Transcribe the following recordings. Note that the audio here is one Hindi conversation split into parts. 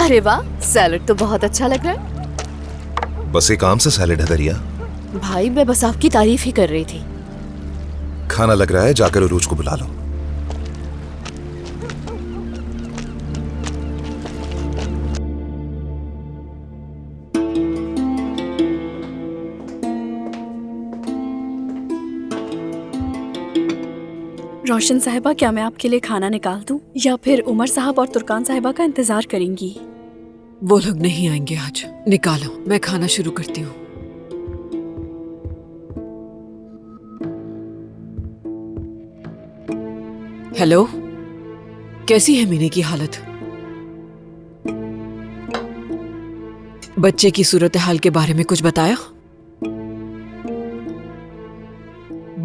अरे वाह, सैलेड तो बहुत अच्छा लग रहा है। बस एक आम सा सैलेड है दरिया। भाई मैं बस आपकी तारीफ ही कर रही थी। खाना लग रहा है, जाकर उरूज को बुला लो। रोशन साहिबा, क्या मैं आपके लिए खाना निकाल दूं या फिर उमर साहब और तुर्कान साहिबा का इंतजार करेंगी? वो लोग नहीं आएंगे आज। निकालो, मैं खाना शुरू करती हूँ। हेलो, कैसी है मीने की हालत? बच्चे की सूरत हाल के बारे में कुछ बताया?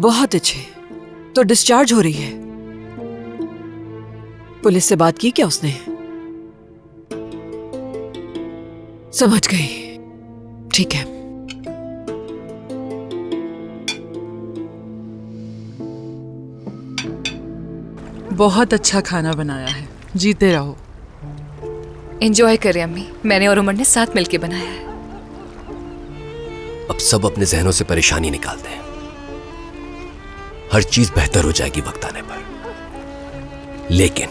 बहुत अच्छे, तो डिस्चार्ज हो रही है। पुलिस से बात की क्या उसने? समझ गई, ठीक है। बहुत अच्छा खाना बनाया है, जीते रहो। एंजॉय करें अम्मी, मैंने और उमर ने साथ मिलके बनाया है। अब सब अपने जहनों से परेशानी निकालते हैं। हर चीज बेहतर हो जाएगी वक्त आने पर। लेकिन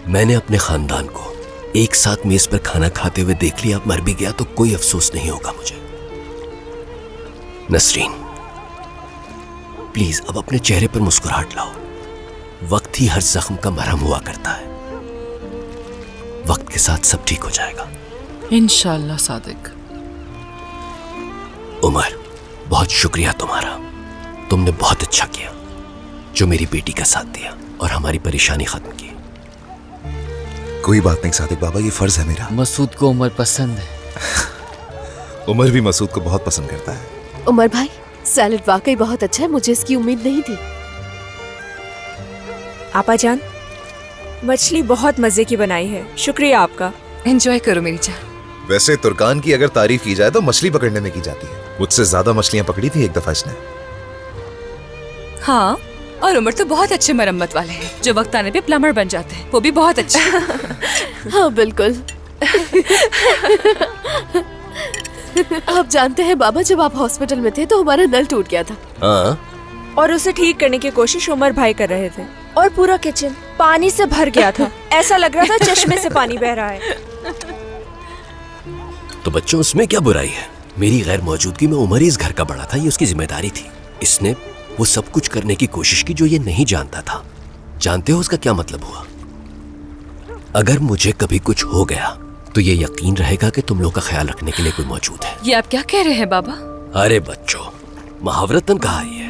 मैंने अपने खानदान को एक साथ मेज पर खाना खाते हुए देख लिया। अब मर भी गया तो कोई अफसोस नहीं होगा मुझे। नसरीन, प्लीज अब अपने चेहरे पर मुस्कुराहट लाओ। वक्त ही हर जख्म का मरहम हुआ करता है। वक्त के साथ सब ठीक हो जाएगा इंशाल्लाह। सादिक, उमर, बहुत शुक्रिया तुम्हारा। तुमने बहुत अच्छा किया जो मेरी बेटी का साथ दिया और हमारी परेशानी खत्म की। कोई बात नहीं सादिक बाबा, ये फर्ज है मेरा। मसूद को उमर पसंद है। उमर भी मसूद को बहुत पसंद करता है। उमर भाई, सैलेड वाकई बहुत अच्छा है, मुझे इसकी उम्मीद नहीं थी। आपा जान, मछली बहुत मजे की बनाई है, शुक्रिया आपका। एंजॉय करो मेरी जान। वैसे तुर्कान की अगर तारीफ की जाए तो मछली पकड़ने में की जाती है। मुझसे ज्यादा मछलियां पकड़ी थी एक दफा इसने। हाँ, और उमर तो बहुत अच्छे मरम्मत वाले हैं, जो वक्त आने पे प्लम्बर बन जाते हैं, वो भी बहुत अच्छे। हाँ बिल्कुल। आप जानते हैं बाबा, जब आप हॉस्पिटल में थे तो हमारा नल टूट गया था। हाँ, और उसे ठीक करने की कोशिश उमर भाई कर रहे थे और पूरा किचन पानी से भर गया था। ऐसा लग रहा था चश्मे से पानी बह रहा है। तो बच्चों उसमें क्या बुराई है? मेरी गैर मौजूदगी में उमर ही इस घर का बड़ा था, ये उसकी जिम्मेदारी थी। इसने वो सब कुछ करने की कोशिश की जो ये नहीं जानता था। जानते हो उसका क्या मतलब हुआ? अगर मुझे कभी कुछ हो गया तो ये यकीन रहेगा कि तुम लोग का ख्याल रखने के लिए कोई मौजूद है। ये आप क्या कह रहे हैं बाबा? अरे बच्चों, मुहावरतन कहा है।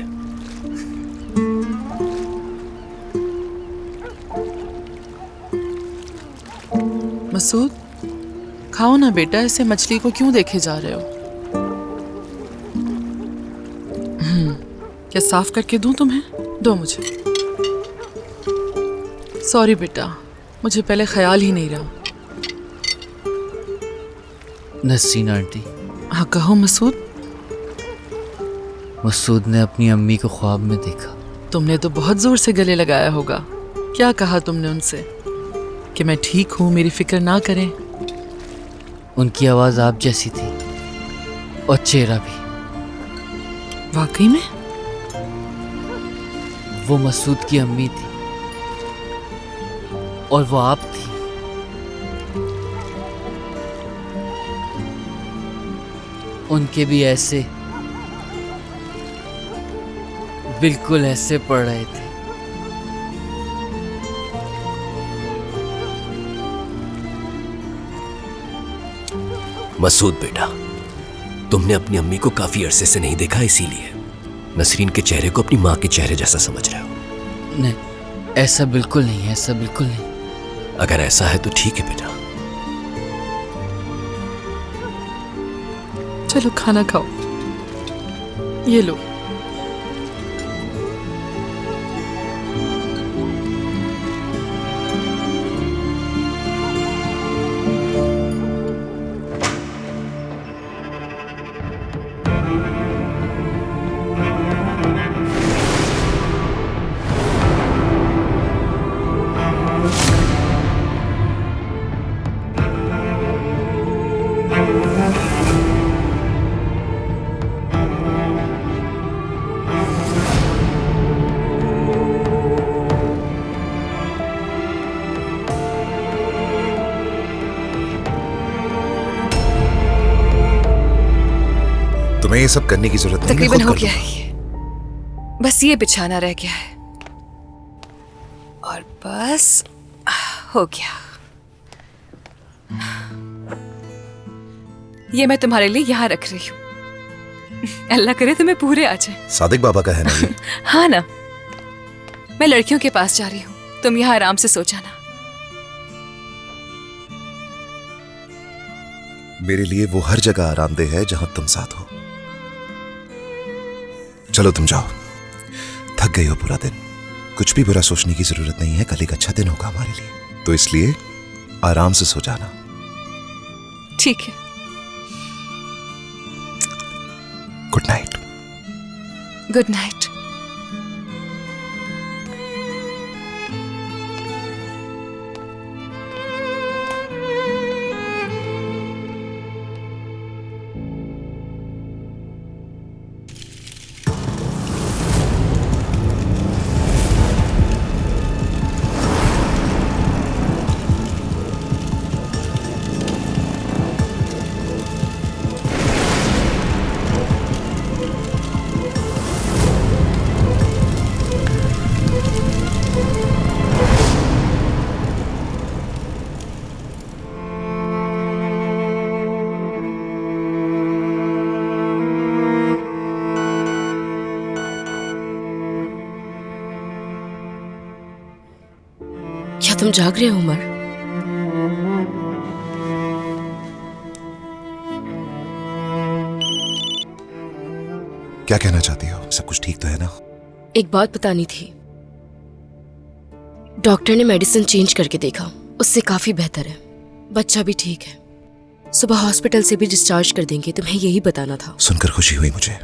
मसूद, खाओ ना बेटा, ऐसे मछली को क्यों देखे जा रहे हो? क्या साफ करके दूं तुम्हें? दो मुझे। सॉरी बेटा, मुझे पहले ख्याल ही नहीं रहा। नसरीन आंटी, हाँ कहो मसूद। मसूद ने अपनी अम्मी को ख्वाब में देखा। तुमने तो बहुत जोर से गले लगाया होगा। क्या कहा तुमने उनसे? कि मैं ठीक हूँ, मेरी फिक्र ना करें? उनकी आवाज़ आप जैसी थी और चेहरा भी। वाकई में? वो मसूद की अम्मी थी और वो आप थी। उनके भी ऐसे, बिल्कुल ऐसे पड़ रहे थे। मसूद बेटा, तुमने अपनी अम्मी को काफी अरसे से नहीं देखा, इसीलिए नसरीन के चेहरे को अपनी माँ के चेहरे जैसा समझ रहे हो। नहीं, ऐसा बिल्कुल नहीं है, ऐसा बिल्कुल नहीं। अगर ऐसा है तो ठीक है बेटा। चलो खाना खाओ, ये लो। तुम्हें ये सब करने की जरूरत नहीं, मैं तकरीबन खुद हो कर गया लूंगा। है ये, बस ये बिछाना रह गया है और बस हो गया। ये मैं तुम्हारे लिए यहाँ रख रही हूँ। अल्लाह करे तुम्हें पूरे आ जाए। सादिक बाबा का है ना ये? हाँ ना, मैं लड़कियों के पास जा रही हूँ, तुम यहाँ आराम से सो जाना। मेरे लिए वो हर जगह आरामदेह है जहां तुम साथ हो। चलो तुम जाओ, थक गई हो पूरा दिन। कुछ भी बुरा सोचने की जरूरत नहीं है, कल एक अच्छा दिन होगा हमारे लिए, तो इसलिए आराम से सो जाना। ठीक है, गुड नाइट। Good night. क्या तुम जाग रहे हो उमर? क्या कहना चाहती हो? सब कुछ ठीक तो है ना? एक बात बतानी थी। डॉक्टर ने मेडिसिन चेंज करके देखा, उससे काफी बेहतर है, बच्चा भी ठीक है। सुबह हॉस्पिटल से भी डिस्चार्ज कर देंगे, तुम्हें यही बताना था। सुनकर खुशी हुई मुझे।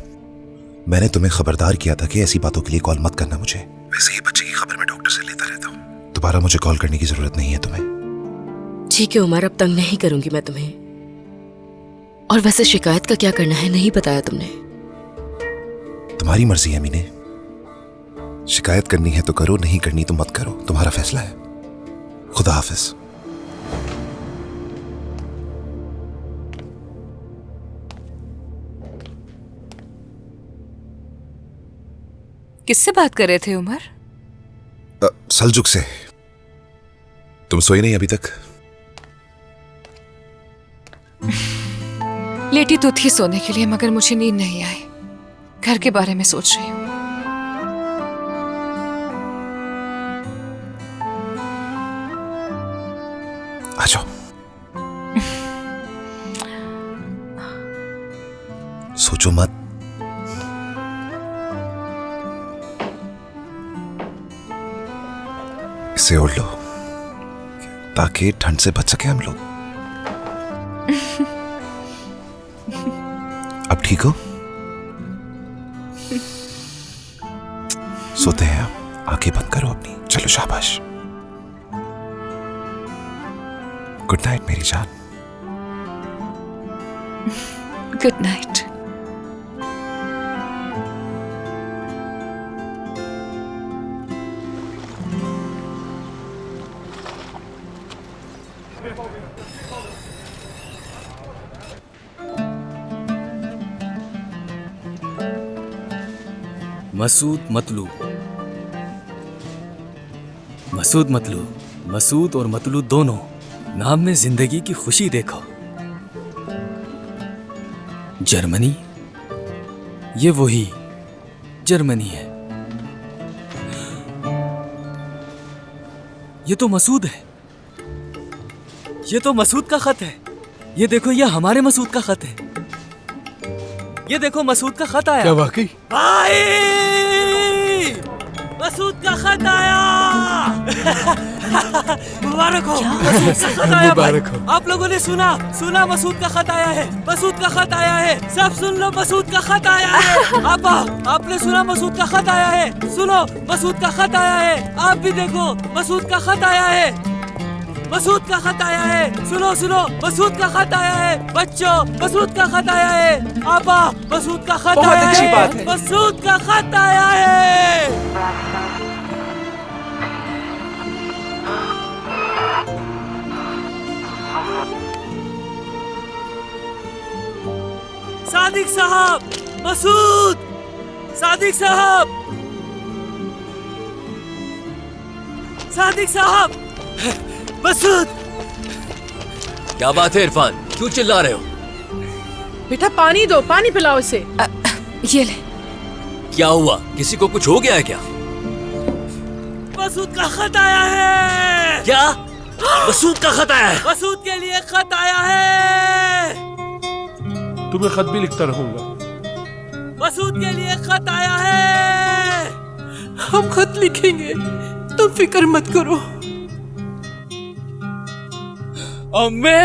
मैंने तुम्हें खबरदार किया था कि ऐसी बातों के लिए कॉल मत करना मुझे। वैसे ही बच्चे की खबर मैं डॉक्टर से लेता रहता हूँ। दोबारा मुझे कॉल करने की जरूरत नहीं है तुम्हें। ठीक है उमर, अब तंग नहीं करूंगी मैं तुम्हें। और वैसे शिकायत का क्या करना है नहीं बताया तुमने। तुम्हारी मर्जी है मीने, शिकायत करनी है तो करो, नहीं करनी तो मत करो, तुम्हारा फैसला है। खुदा हाफिज। किससे बात कर रहे थे उमर? सलजुक से। तुम सोई नहीं अभी तक? लेटी तो थी सोने के लिए, मगर मुझे नींद नहीं आई। घर के बारे में सोच रही हूँ। आ जाओ, सोचो मत। इसे ओढ़ लो ताकि ठंड से बच सके हम लोग। अब ठीक हो? सोते हैं आप, आंखें बंद करो अपनी। चलो शाबाश। गुड नाइट मेरी जान। Good night. मसूद मतलू, मसूद मतलू, मसूद और मतलू दोनों नाम में जिंदगी की खुशी देखो। जर्मनी, ये वही जर्मनी है। ये तो मसूद है, ये तो मसूद का खत है। ये देखो, ये हमारे मसूद का खत है। ये देखो, मसूद का खत आया। क्या वाकई? भाई, मसूद का खत आया। मुबारक हो, मसूद का खत आया। मुबारक हो। आप लोगों ने सुना, मसूद का खत आया है। मसूद का खत आया है। सब सुन लो, मसूद का खत आया है। आपने सुना, मसूद का खत आया है। सुनो, मसूद का खत आया है। आप भी देखो, मसूद का खत आया है। मसूद का खत आया है। सुनो सुनो, मसूद का खत आया है। बच्चों, मसूद का खत आया है। आपा, मसूद का खत आया है। बहुत अच्छी बात है। मसूद का खत आया है। सादिक साहब, मसूद, सादिक साहब, सादिक साहब, मसूद। क्या बात है इरफान, क्यों चिल्ला रहे हो? बेटा पानी दो, पानी पिलाओ इसे। ये ले। क्या हुआ, किसी को कुछ हो गया है क्या? मसूद का खत आया है। क्या? मसूद का खत आया है? मसूद के लिए खत आया है। तुम्हें खत भी लिखता रहूंगा। मसूद के लिए खत आया है। हम खत लिखेंगे, तुम फिक्र मत करो। अम्मे,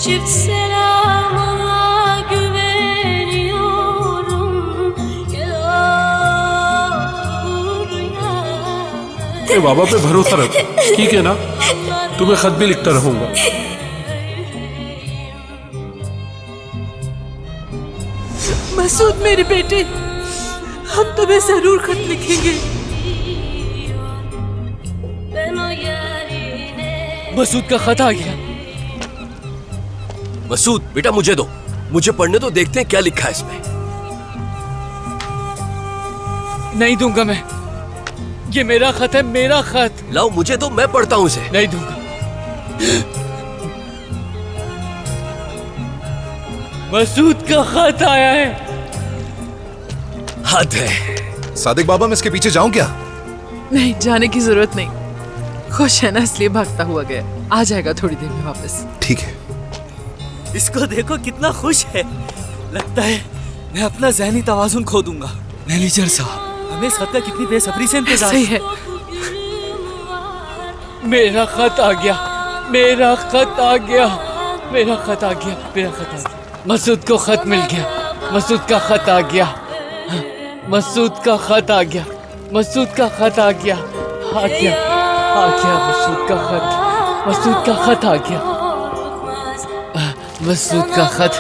Çift selamına güveniyorum. Gel otur yanıma. ए बाबा पे भरोसा रखो, ठीक है ना? तुम्हें खत भी लिखता रहूंगा। मसूद मेरे बेटे, हम तुम्हें जरूर खत लिखेंगे। मसूद का खत आ गया। मसूद बेटा मुझे दो, मुझे पढ़ने तो, देखते हैं क्या लिखा है इसमें। नहीं दूंगा मैं, ये मेरा खत है, मेरा खत। लाओ मुझे दो, मैं पढ़ता हूँ इसे। नहीं दूंगा। मसूद का खत आया है। हद है। सादिक बाबा, मैं इसके पीछे जाऊं क्या? नहीं, जाने की जरूरत नहीं। खुश है ना, इसलिए भागता हुआ गया। आ जाएगा थोड़ी देर में वापस। ठीक है। इसको देखो कितना खुश है। लगता है मैं अपना ज़हनी तवाज़ुन खो दूंगा। मैनेजर साहब, हमें इस खत का कितनी बेसब्री से इंतजार सही है। मेरा खत आ गया, मेरा खत आ गया, मेरा खत आ गया, मेरा खत आ गया। मसूद को खत मिल गया। मसूद का खत आ गया। मसूद का खत आ गया। मसूद का खत आ गया। आ गया, आ गया मसूद का खत। मसूद का खत आ गया। मसूद का खत।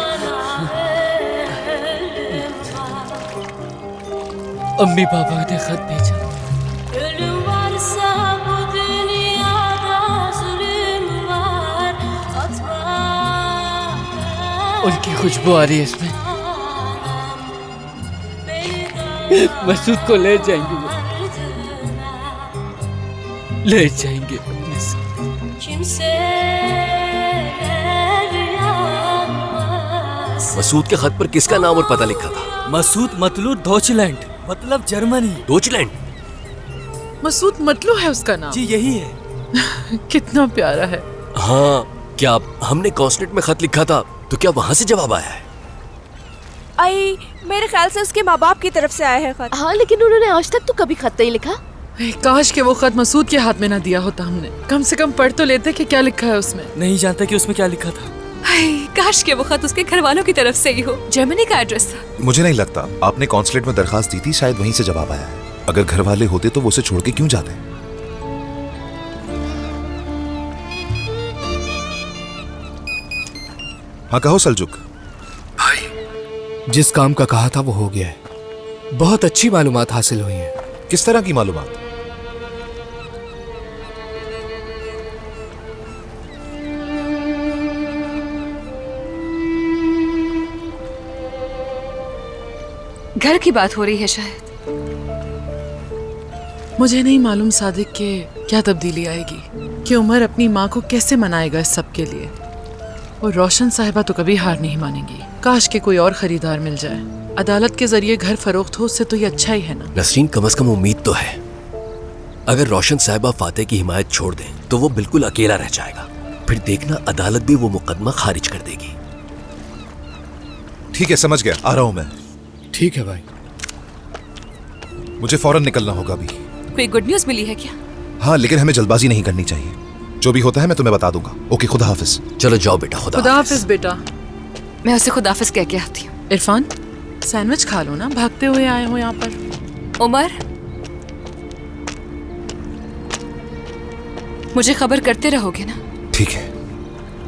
अम्मी पापा ने खत भेजा। Ölüm varsa bu dünyada zulüm var. Atma. उनकी खुशबू आ रही है इसमें। मसूद को ले जाएंगे वो, ले जाएंगे अपने साथ। Kimseler yanmaz. मसूद के खत पर किसका नाम और पता लिखा था? मसूद मतलू डॉचलैंड, मतलब जर्मनी। डोचलैंड? मसूद मतलू है उसका नाम? जी यही है। कितना प्यारा है। हाँ, क्या हमने कॉन्सुलेट में खत लिखा था, तो क्या वहाँ से जवाब आया है? आई, मेरे ख्याल से उसके माँ बाप की तरफ से आया है खत। हाँ, लेकिन उन्होंने आज तक तो कभी खत नहीं लिखा। काश के वो खत मसूद के हाथ में ना दिया होता हमने। कम से कम पढ़ तो लेते कि क्या लिखा है उसमें। नहीं जानता कि उसमें क्या लिखा था। काश के वो खत उसके घर वालों की तरफ से ही हो। जर्मनी का एड्रेस था। मुझे नहीं लगता। आपने कॉन्सुलेट में दरखास्त दी थी, शायद वहीं से जवाब आया है। अगर घर वाले होते तो वो उसे छोड़ के क्यों जाते? हाँ कहो सलजुक। भाई, जिस काम का कहा था वो हो गया है। बहुत अच्छी मालूमात हासिल हुई है। किस तरह की मालूमात? घर की बात हो रही है शायद। मुझे नहीं मालूम सादिक के क्या तब्दीली आएगी, कि उमर अपनी माँ को कैसे मनाएगा इस सब के लिए। और रोशन साहिबा तो कभी हार नहीं मानेंगी। काश के कोई और खरीदार मिल जाए। अदालत के जरिए घर फरोख्त हो, उससे तो ये अच्छा ही है ना। नसरीन, कम से कम उम्मीद तो है। अगर रोशन साहिबा फातेह की हिमायत छोड़ दें तो वो बिल्कुल अकेला रह जाएगा। फिर देखना अदालत भी वो मुकदमा खारिज कर देगी। ठीक है, समझ गया, आ रहा हूं मैं। ठीक है भाई। मुझे फौरन निकलना होगा अभी। कोई गुड न्यूज मिली है क्या? हाँ, लेकिन हमें जल्दबाजी नहीं करनी चाहिए। जो भी होता है मैं तुम्हें बता दूंगा। ओके, खुदा हाफिज। चलो जाओ बेटा, खुदा हाफिज बेटा। मैं उसे खुदाफिज कह के आती हूँ। इरफान, सैंडविच खा लो ना, भागते हुए आए हो यहाँ पर। उमर, मुझे खबर करते रहोगे ना? ठीक है।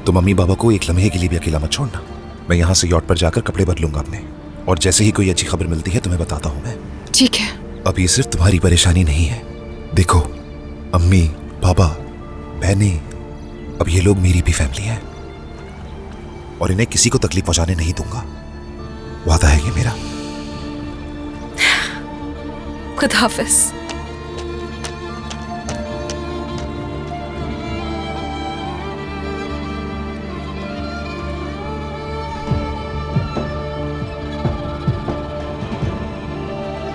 तुम अम्मी बाबा को एक लम्हे के लिए भी अकेला मत छोड़ना। मैं यहाँ से यॉट पर जाकर कपड़े बदलूंगा अपने, और जैसे ही कोई अच्छी खबर मिलती है तुम्हें बताता हूँ मैं। ठीक है। अब ये सिर्फ तुम्हारी परेशानी नहीं है। देखो, अम्मी, पापा, बहनें, अब ये लोग मेरी भी फैमिली है, और इन्हें किसी को तकलीफ पहुंचाने नहीं दूंगा। वादा है ये मेरा। खुदा हाफिज।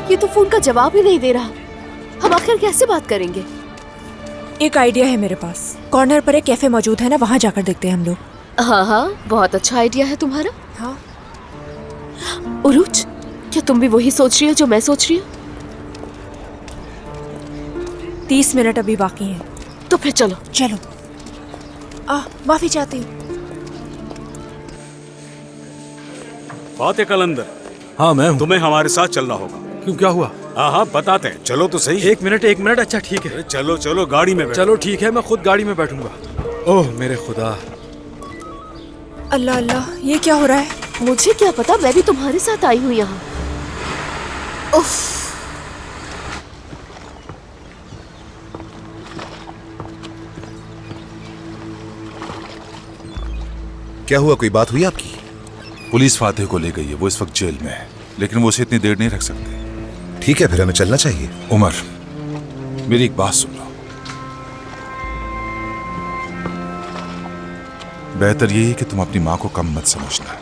ये तो फोन का जवाब ही नहीं दे रहा। हम आखिर कैसे बात करेंगे? एक आइडिया है मेरे पास। कॉर्नर पर एक कैफे मौजूद है ना, वहाँ जाकर देखते हैं हम लोग। हाँ हाँ, बहुत अच्छा आइडिया है तुम्हारा। हाँ। उरूज, क्या तुम भी वही सोच रही हो जो मैं सोच रही हूँ? 30 मिनट अभी बाकी हैं। तो फिर चलो। चलो। माफी चाहती हूँ। फातिह कलंदर। हाँ मैं तुम्हें हमारे साथ चलना होगा। क्यों, क्या हुआ? हाँ हाँ बताते हैं, चलो तो सही। एक मिनट। अच्छा ठीक है, चलो चलो गाड़ी में बैठो। चलो ठीक है, मैं खुद गाड़ी में बैठूंगा। ओह मेरे खुदा। अल्लाह अल्लाह, ये क्या हो रहा है? मुझे क्या पता, मैं भी तुम्हारे साथ आई हूँ यहाँ। उफ। क्या हुआ, कोई बात हुई आपकी? पुलिस फातिह को ले गई है, वो इस वक्त जेल में है, लेकिन वो उसे इतनी देर नहीं रख सकते। ठीक है, फिर हमें चलना चाहिए। उमर, मेरी एक बात सुन लो। बेहतर यही है कि तुम अपनी माँ को कम मत समझना।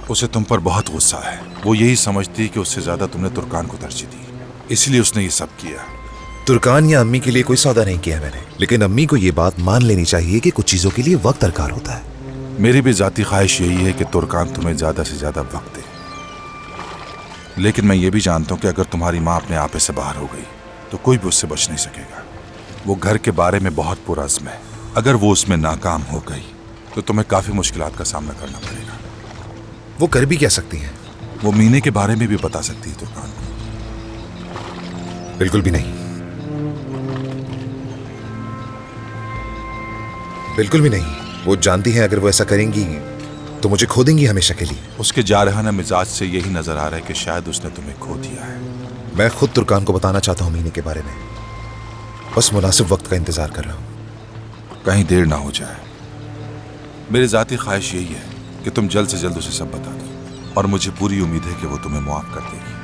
उसे तुम पर बहुत गुस्सा है। वो यही समझती है कि उससे ज्यादा तुमने तुर्कान को तरजीह दी, इसलिए उसने ये सब किया। तुर्कान या अम्मी के लिए कोई सौदा नहीं किया मैंने, लेकिन अम्मी को ये बात मान लेनी चाहिए कि कुछ चीजों के लिए वक्त दरकार होता है। मेरी भी जाती ख्वाहिश यही है कि तुर्कान तुम्हें ज्यादा से ज्यादा वक्त दे, लेकिन मैं ये भी जानता हूं कि अगर तुम्हारी माँ अपने आपे से बाहर हो गई तो कोई भी उससे बच नहीं सकेगा। वो घर के बारे में बहुत पुरज़्म है। अगर वो उसमें नाकाम हो गई तो तुम्हें काफी मुश्किलात का सामना करना पड़ेगा। वो कर भी क्या सकती हैं? वो मीने के बारे में भी बता सकती है तुर्कान को। बिल्कुल भी नहीं, बिल्कुल भी नहीं। वो जानती हैं अगर वो ऐसा करेंगी तो मुझे खो देंगी हमेशा के लिए। उसके जारहाना मिजाज से यही नजर आ रहा है कि शायद उसने तुम्हें खो दिया है। मैं खुद तुर्कान को बताना चाहता हूँ मीने के बारे में, बस मुनासिब वक्त का इंतजार कर रहा हूँ। कहीं देर ना हो जाए। मेरी जाती ख्वाहिश यही है कि तुम जल्द से जल्द उसे सब बता दो, और मुझे पूरी उम्मीद है कि वो तुम्हें मुआफ कर देगी।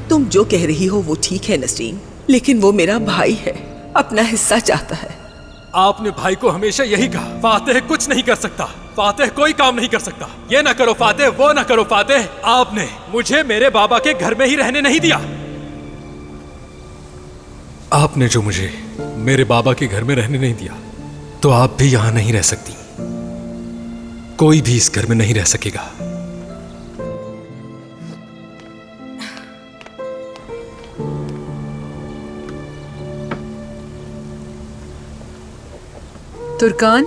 तुम जो कह रही हो वो ठीक है नसरीन, लेकिन वो मेरा भाई है, अपना हिस्सा चाहता है। आपने भाई को हमेशा यही कहा, फातिह कुछ नहीं कर सकता, फातिह कोई काम नहीं कर सकता। ये ना करो फातिह, वो ना करो फातिह। आपने मुझे मेरे बाबा के घर में ही रहने नहीं दिया। आपने जो मुझे मेरे बाबा के घर में रहने नहीं दिया, तो आप भी यहां नहीं रह सकती। कोई भी इस घर में नहीं रह सकेगा। तुर्कान,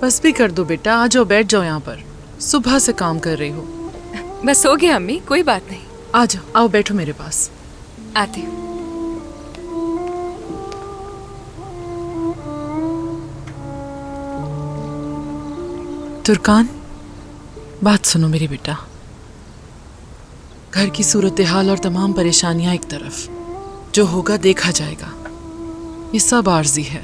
बस भी कर दो बेटा, आ जाओ, बैठ जाओ यहाँ पर। सुबह से काम कर रही हो। बस हो गया अम्मी, कोई बात नहीं। आ जाओ, आओ बैठो मेरे पास। आती हूँ। तुर्कान, बात सुनो मेरी बेटा। घर की सूरत हाल और तमाम परेशानियां एक तरफ, जो होगा देखा जाएगा। ये सब आर्जी है,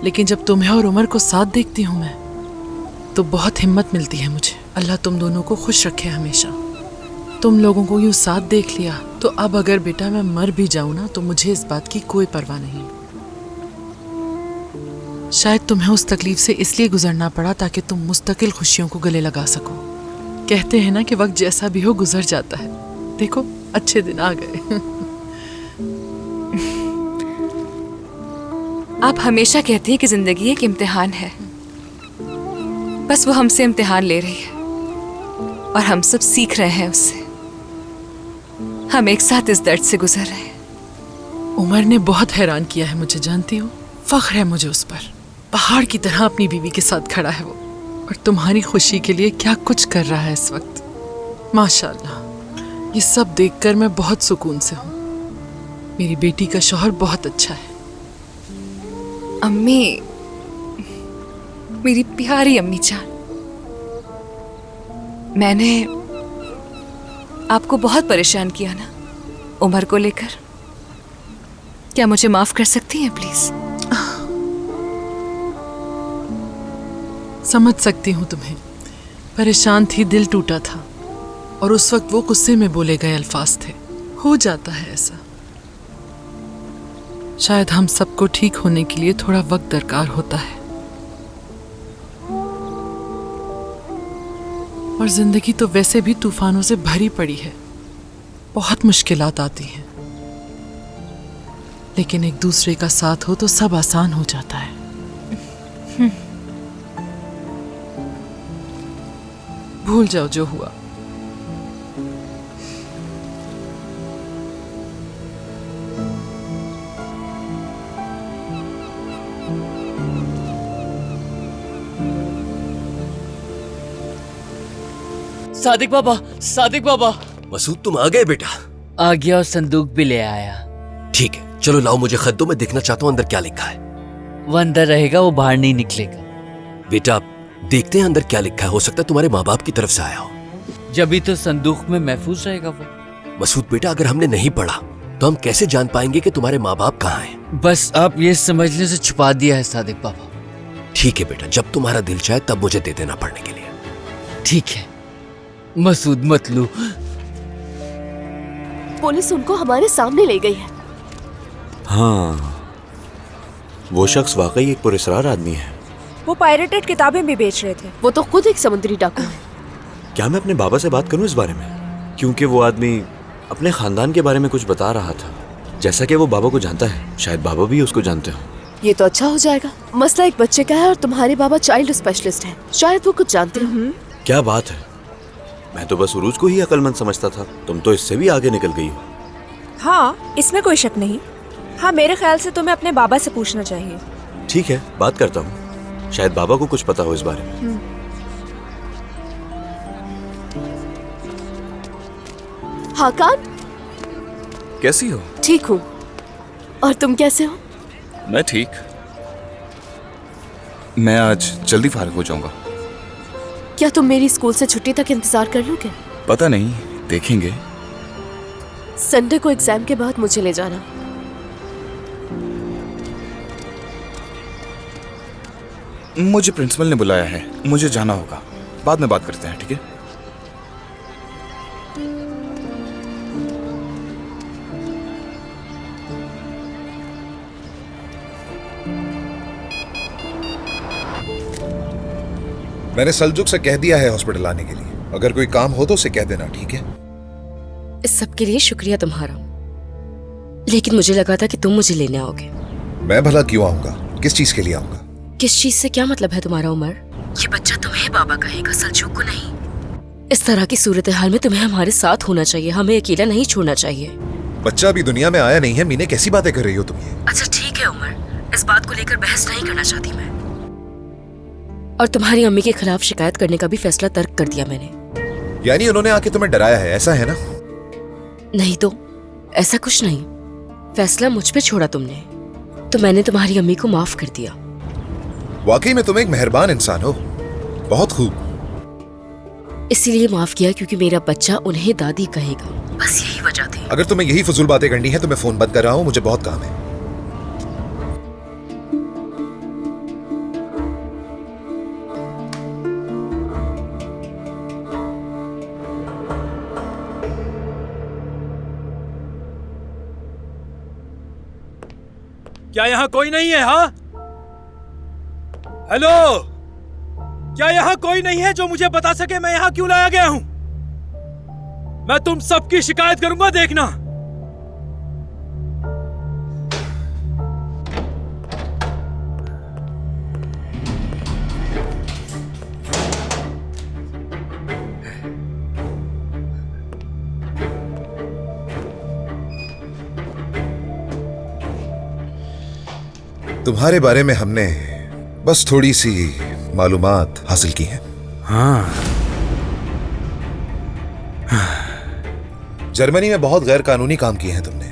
लेकिन जब तुम्हें और उमर को साथ देखती हूँ मैं, तो बहुत हिम्मत मिलती है मुझे। अल्लाह तुम दोनों को खुश रखे हमेशा। तुम लोगों को यूँ साथ देख लिया, तो अब अगर बेटा मैं मर भी जाऊँ ना, तो मुझे इस बात की कोई परवाह नहीं। शायद तुम्हें उस तकलीफ से इसलिए गुजरना पड़ा ताकि तुम मुस्तकिल खुशियों को गले लगा सको। कहते हैं ना कि वक्त जैसा भी हो गुजर जाता है। देखो, अच्छे दिन आ गए। आप हमेशा कहती है कि जिंदगी एक इम्तिहान है, बस वो हमसे इम्तिहान ले रही है और हम सब सीख रहे हैं उससे। हम एक साथ इस दर्द से गुजर रहे हैं। उमर ने बहुत हैरान किया है मुझे, जानती हो। फख्र है मुझे उस पर। पहाड़ की तरह अपनी बीवी के साथ खड़ा है वो, और तुम्हारी खुशी के लिए क्या कुछ कर रहा है इस वक्त। माशाल्लाह, ये सब देखकर मैं बहुत सुकून से हूँ। मेरी बेटी का शौहर बहुत अच्छा है। अम्मी, मेरी प्यारी अम्मी जान, मैंने आपको बहुत परेशान किया ना उमर को लेकर। क्या मुझे माफ कर सकती हैं प्लीज? समझ सकती हूँ तुम्हें। परेशान थी, दिल टूटा था, और उस वक्त वो गुस्से में बोले गए अल्फाज थे। हो जाता है ऐसा। शायद हम सबको ठीक होने के लिए थोड़ा वक्त दरकार होता है। और जिंदगी तो वैसे भी तूफानों से भरी पड़ी है, बहुत मुश्किलात आती हैं, लेकिन एक दूसरे का साथ हो तो सब आसान हो जाता है। भूल जाओ जो हुआ। सादिक बाबा, सादिक बाबा। मसूद, तुम आ गए बेटा? आ गया और संदूक भी ले आया। ठीक है, चलो लाओ मुझे खत दो, मैं देखना चाहता हूँ अंदर क्या लिखा है। वो अंदर रहेगा, वो बाहर नहीं निकलेगा। बेटा देखते हैं अंदर क्या लिखा है, हो सकता है तुम्हारे माँ बाप की तरफ से आया हो। जब भी तो संदूक में महफूज रहेगा वो। मसूद बेटा, अगर हमने नहीं पढ़ा तो हम कैसे जान पाएंगे कि तुम्हारे माँ बाप कहाँ हैं? बस आप ये समझने से छुपा दिया है सादिक बाबा। ठीक है बेटा, जब तुम्हारा दिल चाहे तब मुझे दे देना पढ़ने के लिए। ठीक है मसूद, मत लो। पुलिस उनको हमारे सामने ले गई है। हाँ, वो शख्स वाकई एक पुरस्कार आदमी है। वो पायरेटेड किताबें भी बेच रहे थे। वो तो खुद एक समुद्री डाकू है। क्या मैं अपने बाबा से बात करूं इस बारे में? क्योंकि वो आदमी अपने खानदान के बारे में कुछ बता रहा था। जैसा कि वो बाबा को जानता है, शायद बाबा भी उसको जानते हो। ये तो अच्छा हो जाएगा। मसला एक बच्चे का है और तुम्हारे बाबा चाइल्ड स्पेशलिस्ट हैं। शायद वो कुछ जानते हो। क्या बात है, मैं तो बस उरूज को ही अक्लमंद समझता था। तुम तो इससे भी आगे निकल गई हो। हाँ, इसमें कोई शक नहीं। हाँ, मेरे ख्याल से तुम्हें अपने बाबा से पूछना चाहिए। ठीक है, बात करता हूँ, शायद बाबा को कुछ पता हो इस बारे में। हाकान, कैसी हो? ठीक हूँ, और तुम कैसे हो? मैं ठीक। मैं आज जल्दी फारिग हो जाऊंगा। क्या तुम मेरी स्कूल से छुट्टी तक इंतजार कर लोगे? पता नहीं, देखेंगे। संडे को एग्जाम के बाद मुझे ले जाना। मुझे प्रिंसिपल ने बुलाया है, मुझे जाना होगा। बाद में बात करते हैं, ठीक है? मैंने सलजुक से कह दिया है हॉस्पिटल आने के लिए। अगर कोई काम हो तो उसे कह देना, ठीक है? इस सब के लिए शुक्रिया तुम्हारा, लेकिन मुझे लगा था कि तुम मुझे लेने आओगे। मैं भला क्यों आऊंगा? किस चीज के लिए आऊंगा? किस चीज से क्या मतलब है तुम्हारा उमर? ये बच्चा तुम्हें बाबा कहेगा, सलजुक को नहीं। इस तरह की सूरत हाल में तुम्हें हमारे साथ होना चाहिए, हमें अकेला नहीं छोड़ना चाहिए। बच्चा अभी दुनिया में आया नहीं है। मीने, कैसी बातें कर रही हो तुम ये? अच्छा ठीक है उमर, इस बात को लेकर बहस नहीं करना चाहती मैं। और तुम्हारी अम्मी के खिलाफ शिकायत करने का भी फैसला तर्क कर दिया मैंने। यानी उन्होंने आके तुम्हें डराया है, ऐसा है ना? नहीं तो ऐसा कुछ नहीं। फैसला मुझ पे छोड़ा तुमने, तो मैंने तुम्हारी अम्मी को माफ कर दिया। वाकई में तुम एक मेहरबान इंसान हो। बहुत खूब। इसीलिए माफ किया क्योंकि मेरा बच्चा उन्हें दादी कहेगा, बस यही वजह थी। अगर तुम्हें यही फजूल बातें करनी है तो मैं फोन बंद कर रहा हूँ, मुझे बहुत काम है। क्या यहाँ कोई नहीं है? हाँ, हेलो, क्या यहाँ कोई नहीं है जो मुझे बता सके मैं यहाँ क्यों लाया गया हूं? मैं तुम सबकी शिकायत करूंगा, देखना। तुम्हारे बारे में हमने बस थोड़ी सी मालूमात हासिल की है। हाँ। जर्मनी में बहुत गैर कानूनी काम किए हैं तुमने।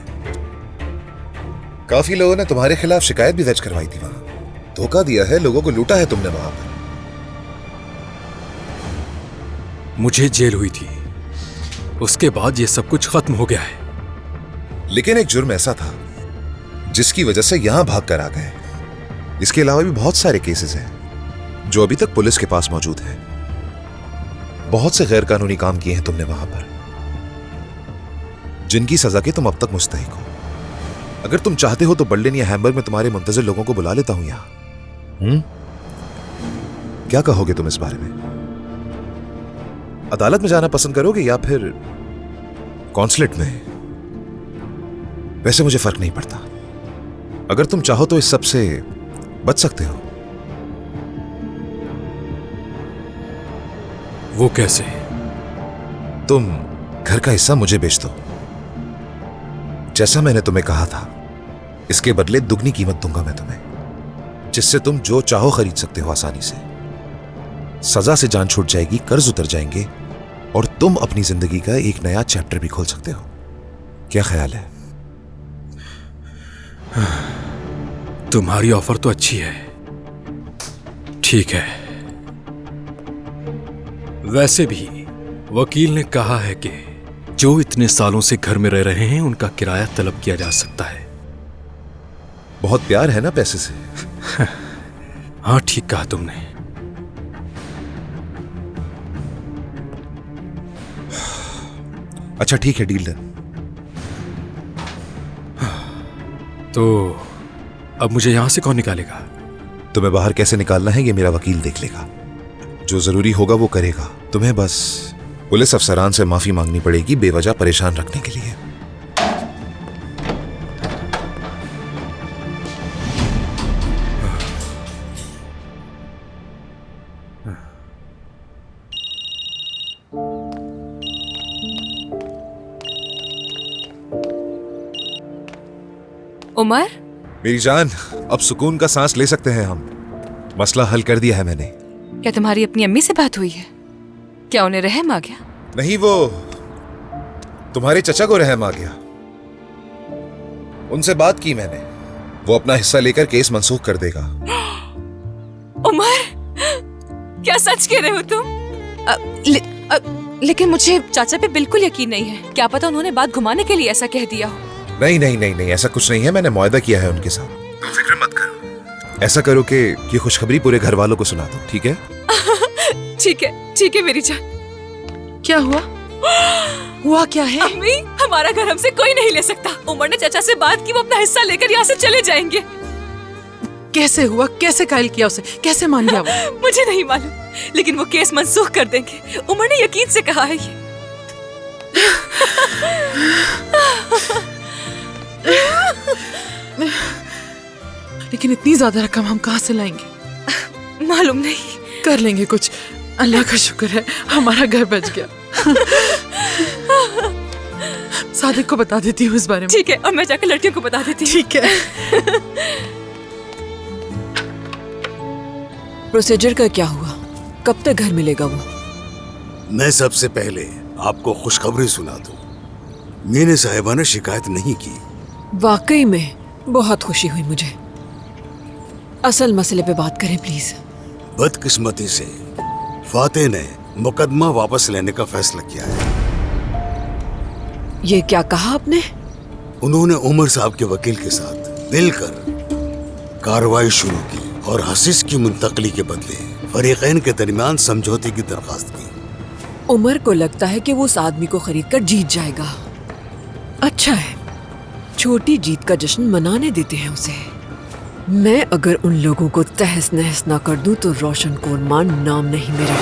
काफी लोगों ने तुम्हारे खिलाफ शिकायत भी दर्ज करवाई थी वहां। धोखा दिया है, लोगों को लूटा है तुमने वहां पर। मुझे जेल हुई थी, उसके बाद ये सब कुछ खत्म हो गया है। लेकिन एक जुर्म ऐसा था जिसकी वजह से यहां भाग कर आ गए। इसके अलावा भी बहुत सारे केसेस हैं जो अभी तक पुलिस के पास मौजूद हैं। बहुत से गैर कानूनी काम किए हैं तुमने वहां पर, जिनकी सजा के तुम अब तक मुस्तहिक हो। अगर तुम चाहते हो तो बर्लिन या हैम्बर्ग में तुम्हारे मुंतजिर लोगों को बुला लेता हूं यहां। क्या कहोगे तुम इस बारे में? अदालत में जाना पसंद करोगे या फिर कॉन्सुलेट में? वैसे मुझे फर्क नहीं पड़ता। अगर तुम चाहो तो इस सब से बच सकते हो। वो कैसे? तुम घर का हिस्सा मुझे बेच दो, जैसा मैंने तुम्हें कहा था। इसके बदले दुगनी कीमत दूंगा मैं तुम्हें, जिससे तुम जो चाहो खरीद सकते हो आसानी से। सजा से जान छूट जाएगी, कर्ज उतर जाएंगे और तुम अपनी जिंदगी का एक नया चैप्टर भी खोल सकते हो। क्या ख्याल है? तुम्हारी ऑफर तो अच्छी है, ठीक है। वैसे भी वकील ने कहा है कि जो इतने सालों से घर में रह रहे हैं उनका किराया तलब किया जा सकता है। बहुत प्यार है ना पैसे से? हाँ, ठीक कहा तुमने। अच्छा ठीक है, डील डन। तो अब मुझे यहां से कौन निकालेगा? तुम्हें बाहर कैसे निकालना है ये मेरा वकील देख लेगा। जो जरूरी होगा वो करेगा। तुम्हें बस पुलिस अफसरान से माफी मांगनी पड़ेगी बेवजह परेशान रखने के लिए। उमर, मेरी जान, अब सुकून का सांस ले सकते हैं हम। मसला हल कर दिया है मैंने। क्या तुम्हारी अपनी अम्मी से बात हुई है? क्या उन्हें रहम आ गया? नहीं, वो तुम्हारे चचा को रहम आ गया। उनसे बात की मैंने, वो अपना हिस्सा लेकर केस मंसूख कर देगा। उमर, क्या सच कह रहे हो तुम? लेकिन मुझे चाचा पे बिल्कुल यकीन नहीं है। क्या पता उन्होंने बात घुमाने के लिए ऐसा कह दिया हो। नहीं नहीं नहीं नहीं, ऐसा कुछ नहीं है। मैंने मुआहदा किया है उनके साथ। तुम फिक्र मत करो। ऐसा करो कि ये खुशखबरी पूरे घर वालों को सुना दो, ठीक है? ठीक है मेरी जान। क्या हुआ? हुआ क्या है? अम्मी, हमारा घर हमसे कोई नहीं ले सकता। उमर ने चाचा से बात की, वो अपना हिस्सा लेकर यहाँ से चले जाएंगे। कैसे हुआ? कैसे कायल किया उसे? कैसे मान गया वो? मुझे नहीं मालूम, लेकिन वो केस मंसूख कर देंगे। उमर ने यकीन से कहा है ये। लेकिन इतनी ज्यादा रकम हम कहाँ से लाएंगे? मालूम नहीं। कर लेंगे कुछ। अल्लाह का शुक्र है हमारा घर बच गया। सादिक को बता देती हूँ इस बारे में। ठीक है, और मैं जाकर लड़कियों को बता देती हूँ। ठीक है। प्रोसीजर का क्या हुआ? कब तक घर मिलेगा वो? मैं सबसे पहले आपको खुशखबरी सुना दूं। मीना साहिबा ने शिकायत नहीं की। वाकई में बहुत खुशी हुई मुझे। असल मसले पे बात करें प्लीज। बदकिस्मती से फातेह ने मुकदमा वापस लेने का फैसला किया है। ये क्या कहा आपने? उन्होंने उमर साहब के वकील के साथ मिलकर कार्रवाई शुरू की और हसीस की मुंतकली के बदले फरीकैन के दरमियान समझौते की दरखास्त की। उमर को लगता है कि वो उस आदमी को खरीद कर जीत जाएगा। अच्छा है, छोटी जीत का जश्न मनाने देते हैं उसे। मैं अगर उन लोगों को तहस नहस ना कर दूं तो रोशन कोरमान नाम नहीं मेरा।